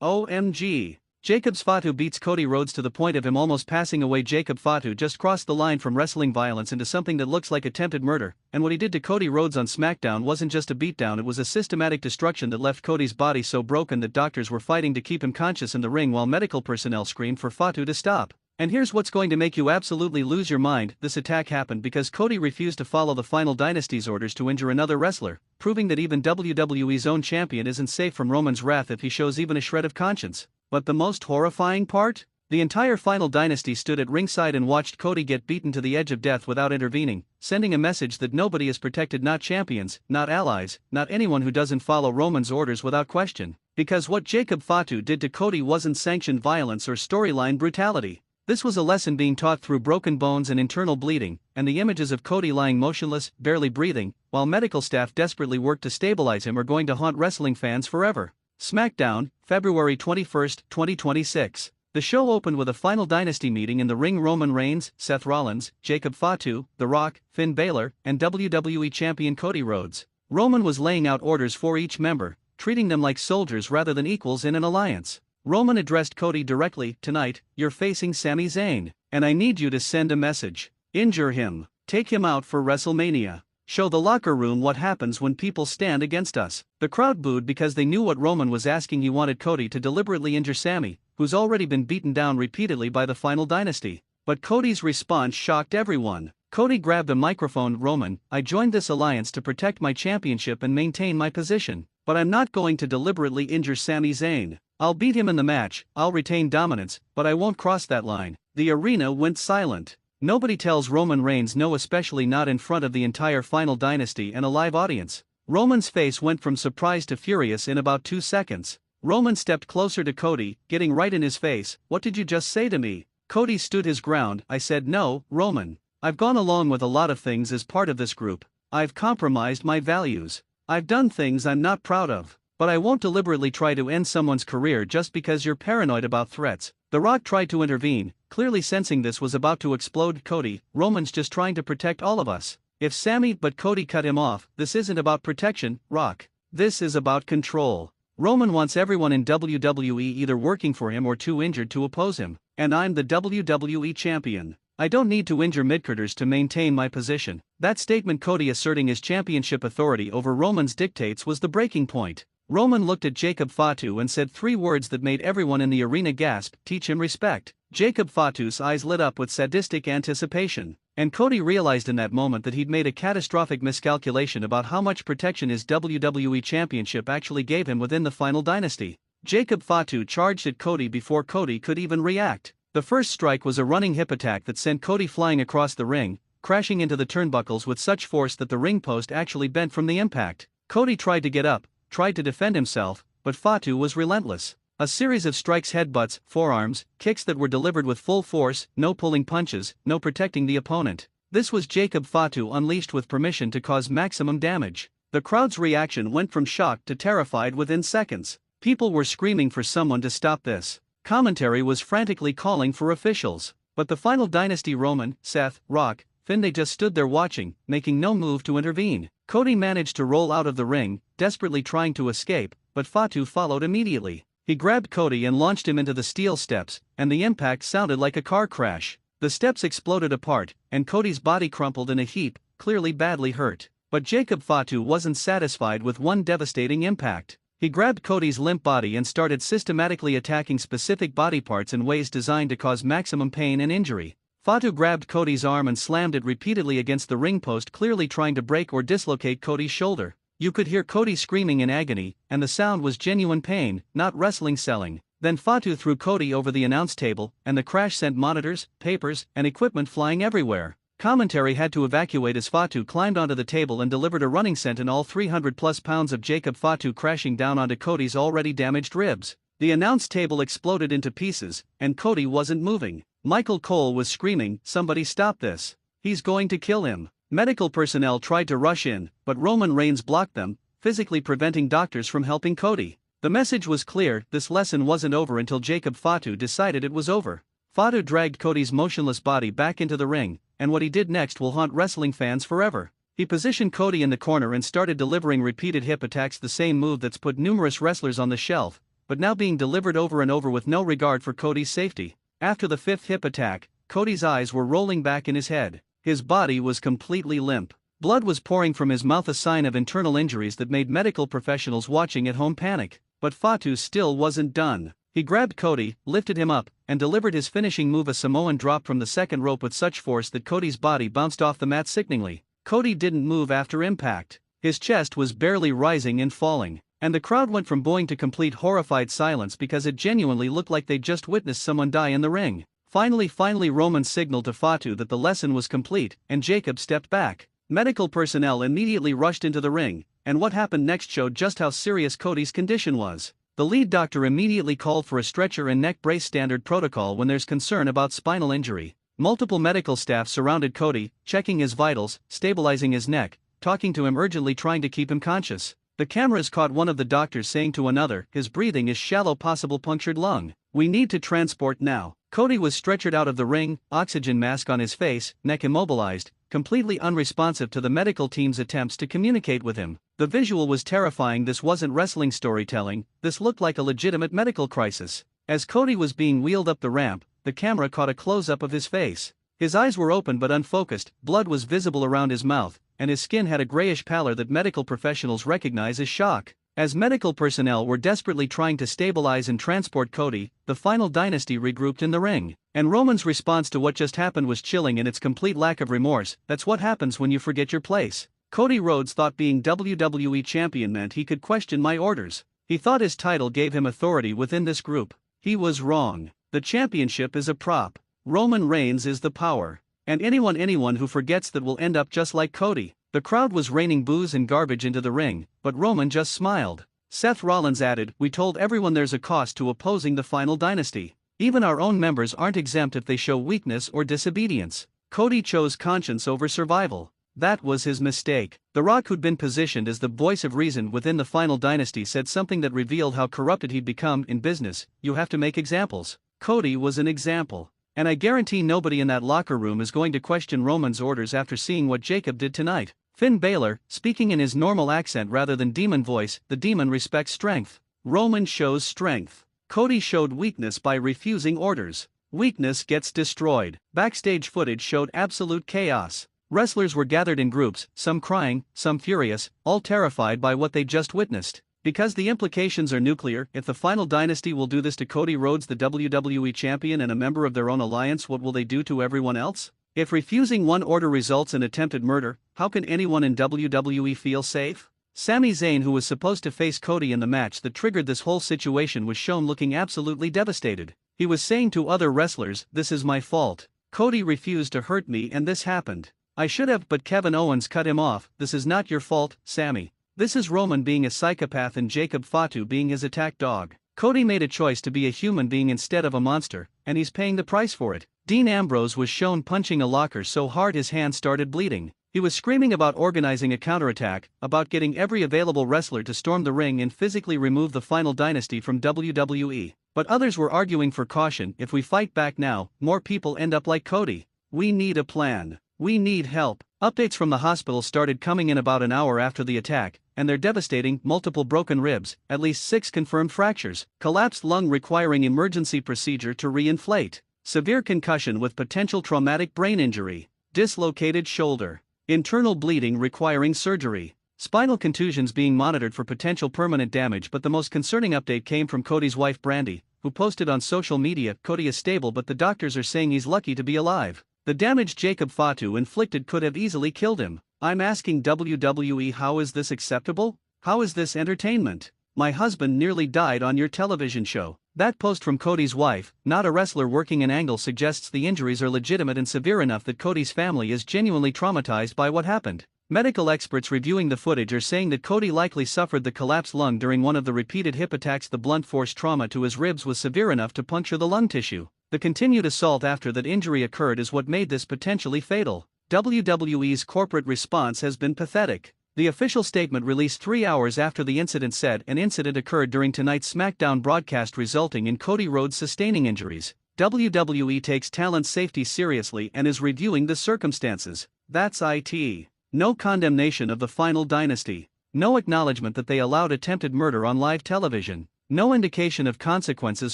OMG. JACOBS FATU beats Cody Rhodes to the point of him almost passing away. Jacob FATU just crossed the line from wrestling violence into something that looks like attempted murder, and what he did to Cody Rhodes on SmackDown wasn't just a beatdown, it was a systematic destruction that left Cody's body so broken that doctors were fighting to keep him conscious in the ring while medical personnel screamed for FATU to stop. And here's what's going to make you absolutely lose your mind: this attack happened because Cody refused to follow the Final Dynasty's orders to injure another wrestler, proving that even WWE's own champion isn't safe from Roman's wrath if he shows even a shred of conscience. But the most horrifying part? The entire Final Dynasty stood at ringside and watched Cody get beaten to the edge of death without intervening, sending a message that nobody is protected, not champions, not allies, not anyone who doesn't follow Roman's orders without question. Because what Jacob FATU did to Cody wasn't sanctioned violence or storyline brutality. This was a lesson being taught through broken bones and internal bleeding, and the images of Cody lying motionless, barely breathing, while medical staff desperately worked to stabilize him are going to haunt wrestling fans forever. SmackDown, February 21, 2026. The show opened with a Final Dynasty meeting in the ring. Roman Reigns, Seth Rollins, Jacob FATU, The Rock, Finn Balor, and WWE Champion Cody Rhodes. Roman was laying out orders for each member, treating them like soldiers rather than equals in an alliance. Roman addressed Cody directly: "Tonight, you're facing Sami Zayn, and I need you to send a message. Injure him. Take him out for WrestleMania. Show the locker room what happens when people stand against us." The crowd booed because they knew what Roman was asking. He wanted Cody to deliberately injure Sami, who's already been beaten down repeatedly by the Final Dynasty. But Cody's response shocked everyone. Cody grabbed a microphone: "Roman, I joined this alliance to protect my championship and maintain my position. But I'm not going to deliberately injure Sami Zayn. I'll beat him in the match, I'll retain dominance, but I won't cross that line." The arena went silent. Nobody tells Roman Reigns no, especially not in front of the entire Final Dynasty and a live audience. Roman's face went from surprise to furious in about 2 seconds. Roman stepped closer to Cody, getting right in his face. "What did you just say to me?" Cody stood his ground. "I said no, Roman. I've gone along with a lot of things as part of this group. I've compromised my values. I've done things I'm not proud of. But I won't deliberately try to end someone's career just because you're paranoid about threats." The Rock tried to intervene, clearly sensing this was about to explode. "Cody, Roman's just trying to protect all of us. If Sami..." But Cody cut him off. "This isn't about protection, Rock. This is about control. Roman wants everyone in WWE either working for him or too injured to oppose him. And I'm the WWE champion. I don't need to injure midcarders to maintain my position." That statement, Cody asserting his championship authority over Roman's dictates, was the breaking point. Roman looked at Jacob FATU and said 3 words that made everyone in the arena gasp: "Teach him respect." Jacob FATU's eyes lit up with sadistic anticipation. And Cody realized in that moment that he'd made a catastrophic miscalculation about how much protection his WWE Championship actually gave him within the Final Dynasty. Jacob FATU charged at Cody before Cody could even react. The first strike was a running hip attack that sent Cody flying across the ring, crashing into the turnbuckles with such force that the ring post actually bent from the impact. Cody tried to get up, tried to defend himself, but FATU was relentless. A series of strikes, headbutts, forearms, kicks that were delivered with full force, no pulling punches, no protecting the opponent. This was Jacob FATU unleashed with permission to cause maximum damage. The crowd's reaction went from shocked to terrified within seconds. People were screaming for someone to stop this. Commentary was frantically calling for officials. But the Final Dynasty, Roman, Seth, Rock, Finn, they just stood there watching, making no move to intervene. Cody managed to roll out of the ring, desperately trying to escape, but FATU followed immediately. He grabbed Cody and launched him into the steel steps, and the impact sounded like a car crash. The steps exploded apart, and Cody's body crumpled in a heap, clearly badly hurt. But Jacob FATU wasn't satisfied with one devastating impact. He grabbed Cody's limp body and started systematically attacking specific body parts in ways designed to cause maximum pain and injury. FATU grabbed Cody's arm and slammed it repeatedly against the ring post, clearly trying to break or dislocate Cody's shoulder. You could hear Cody screaming in agony, and the sound was genuine pain, not wrestling selling. Then FATU threw Cody over the announce table, and the crash sent monitors, papers, and equipment flying everywhere. Commentary had to evacuate as FATU climbed onto the table and delivered a running sent, all 300+ pounds of Jacob FATU crashing down onto Cody's already damaged ribs. The announce table exploded into pieces, and Cody wasn't moving. Michael Cole was screaming, "Somebody stop this. He's going to kill him." Medical personnel tried to rush in, but Roman Reigns blocked them, physically preventing doctors from helping Cody. The message was clear: this lesson wasn't over until Jacob FATU decided it was over. FATU dragged Cody's motionless body back into the ring, and what he did next will haunt wrestling fans forever. He positioned Cody in the corner and started delivering repeated hip attacks, the same move that's put numerous wrestlers on the shelf, but now being delivered over and over with no regard for Cody's safety. After the fifth hip attack, Cody's eyes were rolling back in his head. His body was completely limp. Blood was pouring from his mouth, a sign of internal injuries that made medical professionals watching at home panic. But FATU still wasn't done. He grabbed Cody, lifted him up, and delivered his finishing move, a Samoan drop from the second rope with such force that Cody's body bounced off the mat sickeningly. Cody didn't move after impact. His chest was barely rising and falling, and the crowd went from booing to complete horrified silence because it genuinely looked like they'd just witnessed someone die in the ring. Finally, Roman signaled to FATU that the lesson was complete, and JACOBS stepped back. Medical personnel immediately rushed into the ring, and what happened next showed just how serious Cody's condition was. The lead doctor immediately called for a stretcher and neck brace, standard protocol when there's concern about spinal injury. Multiple medical staff surrounded Cody, checking his vitals, stabilizing his neck, talking to him urgently, trying to keep him conscious. The cameras caught one of the doctors saying to another, "His breathing is shallow, possible punctured lung. We need to transport now." Cody was stretchered out of the ring, oxygen mask on his face, neck immobilized, completely unresponsive to the medical team's attempts to communicate with him. The visual was terrifying. This wasn't wrestling storytelling, this looked like a legitimate medical crisis. As Cody was being wheeled up the ramp, the camera caught a close-up of his face. His eyes were open but unfocused, blood was visible around his mouth, and his skin had a grayish pallor that medical professionals recognize as shock. As medical personnel were desperately trying to stabilize and transport Cody, the Final Dynasty regrouped in the ring. And Roman's response to what just happened was chilling in its complete lack of remorse. "That's what happens when you forget your place." Cody Rhodes thought being WWE champion meant he could question my orders. He thought his title gave him authority within this group. He was wrong. The championship is a prop. Roman Reigns is the power. And anyone who forgets that will end up just like Cody. The crowd was raining booze and garbage into the ring, but Roman just smiled. Seth Rollins added, "We told everyone there's a cost to opposing the Final Dynasty. Even our own members aren't exempt if they show weakness or disobedience." Cody chose conscience over survival. That was his mistake. The Rock, who'd been positioned as the voice of reason within the Final Dynasty, said something that revealed how corrupted he'd become. "In business, you have to make examples." Cody was an example. And I guarantee nobody in that locker room is going to question Roman's orders after seeing what JACOB did tonight. Finn Balor, speaking in his normal accent rather than demon voice, "The demon respects strength. Roman shows strength. Cody showed weakness by refusing orders. Weakness gets destroyed." Backstage footage showed absolute chaos. Wrestlers were gathered in groups, some crying, some furious, all terrified by what they just witnessed. Because the implications are nuclear. If the Final Dynasty will do this to Cody Rhodes, the WWE champion and a member of their own alliance, what will they do to everyone else? If refusing one order results in attempted murder, how can anyone in WWE feel safe? Sami Zayn, who was supposed to face Cody in the match that triggered this whole situation, was shown looking absolutely devastated. He was saying to other wrestlers, "This is my fault. Cody refused to hurt me and this happened. I should have, but Kevin Owens cut him off. This is not your fault, Sami." This is Roman being a psychopath and Jacob Fatu being his attack dog. Cody made a choice to be a human being instead of a monster, and he's paying the price for it. Dean Ambrose was shown punching a locker so hard his hand started bleeding. He was screaming about organizing a counterattack, about getting every available wrestler to storm the ring and physically remove the Final Dynasty from WWE. But others were arguing for caution. If we fight back now, more people end up like Cody. We need a plan. We need help. Updates from the hospital started coming in about an hour after the attack, and they're devastating: multiple broken ribs, at least 6 confirmed fractures, collapsed lung requiring emergency procedure to re-inflate, severe concussion with potential traumatic brain injury, dislocated shoulder, internal bleeding requiring surgery, spinal contusions being monitored for potential permanent damage. But the most concerning update came from Cody's wife Brandy, who posted on social media, "Cody is stable but the doctors are saying he's lucky to be alive. The damage Jacob Fatu inflicted could have easily killed him. I'm asking WWE, how is this acceptable? How is this entertainment? My husband nearly died on your television show." That post from Cody's wife, not a wrestler working an angle, suggests the injuries are legitimate and severe enough that Cody's family is genuinely traumatized by what happened. Medical experts reviewing the footage are saying that Cody likely suffered the collapsed lung during one of the repeated hip attacks. The blunt force trauma to his ribs was severe enough to puncture the lung tissue. The continued assault after that injury occurred is what made this potentially fatal. WWE's corporate response has been pathetic. The official statement released 3 hours after the incident said an incident occurred during tonight's SmackDown broadcast resulting in Cody Rhodes sustaining injuries. WWE takes talent safety seriously and is reviewing the circumstances. That's it. No condemnation of the Final Dynasty. No acknowledgement that they allowed attempted murder on live television. No indication of consequences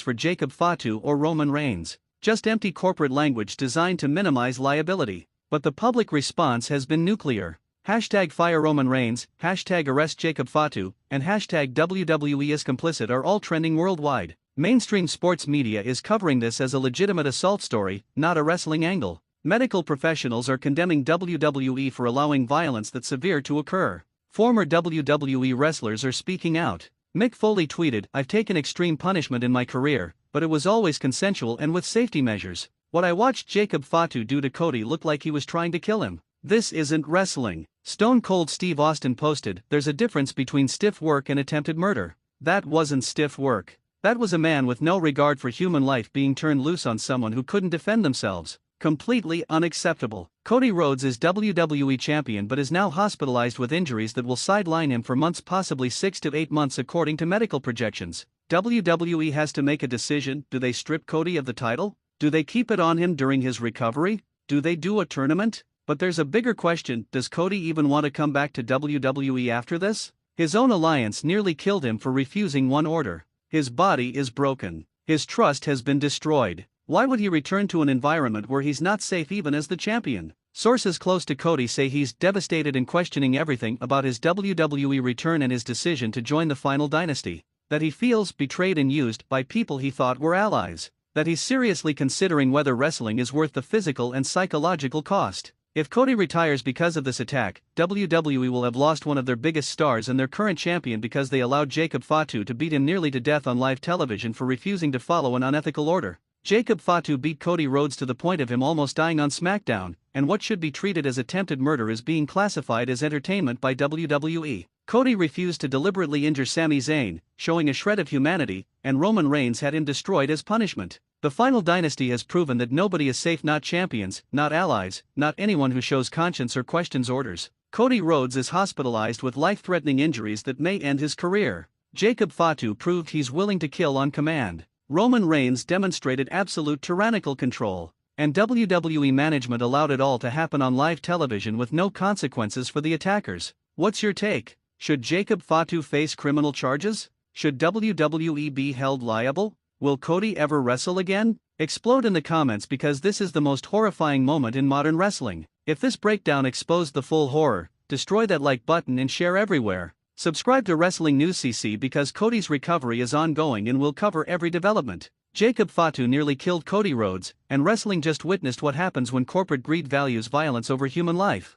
for Jacob Fatu or Roman Reigns. Just empty corporate language designed to minimize liability. But the public response has been nuclear. Hashtag fire Roman Reigns, hashtag arrest Jacob Fatu, and hashtag WWE is complicit are all trending worldwide. Mainstream sports media is covering this as a legitimate assault story, not a wrestling angle. Medical professionals are condemning WWE for allowing violence that severe to occur. Former WWE wrestlers are speaking out. Mick Foley tweeted, "I've taken extreme punishment in my career, but it was always consensual and with safety measures. What I watched Jacob Fatu do to Cody looked like he was trying to kill him. This isn't wrestling." Stone Cold Steve Austin posted, "There's a difference between stiff work and attempted murder. That wasn't stiff work. That was a man with no regard for human life being turned loose on someone who couldn't defend themselves. Completely unacceptable." Cody Rhodes is WWE champion but is now hospitalized with injuries that will sideline him for months, possibly 6 to 8 months according to medical projections. WWE has to make a decision. Do they strip Cody of the title? Do they keep it on him during his recovery? Do they do a tournament? But there's a bigger question, does Cody even want to come back to WWE after this? His own alliance nearly killed him for refusing one order. His body is broken. His trust has been destroyed. Why would he return to an environment where he's not safe even as the champion? Sources close to Cody say he's devastated and questioning everything about his WWE return and his decision to join the Final Dynasty. That he feels betrayed and used by people he thought were allies. That he's seriously considering whether wrestling is worth the physical and psychological cost. If Cody retires because of this attack, WWE will have lost one of their biggest stars and their current champion because they allowed Jacob Fatu to beat him nearly to death on live television for refusing to follow an unethical order. Jacob Fatu beat Cody Rhodes to the point of him almost dying on SmackDown, and what should be treated as attempted murder is being classified as entertainment by WWE. Cody refused to deliberately injure Sami Zayn, showing a shred of humanity, and Roman Reigns had him destroyed as punishment. The Final Dynasty has proven that nobody is safe, not champions, not allies, not anyone who shows conscience or questions orders. Cody Rhodes is hospitalized with life-threatening injuries that may end his career. Jacob Fatu proved he's willing to kill on command. Roman Reigns demonstrated absolute tyrannical control, and WWE management allowed it all to happen on live television with no consequences for the attackers. What's your take? Should Jacob Fatu face criminal charges? Should WWE be held liable? Will Cody ever wrestle again? Explode in the comments because this is the most horrifying moment in modern wrestling. If this breakdown exposed the full horror, destroy that like button and share everywhere. Subscribe to Wrestling News CC because Cody's recovery is ongoing and will cover every development. Jacob Fatu nearly killed Cody Rhodes, and wrestling just witnessed what happens when corporate greed values violence over human life.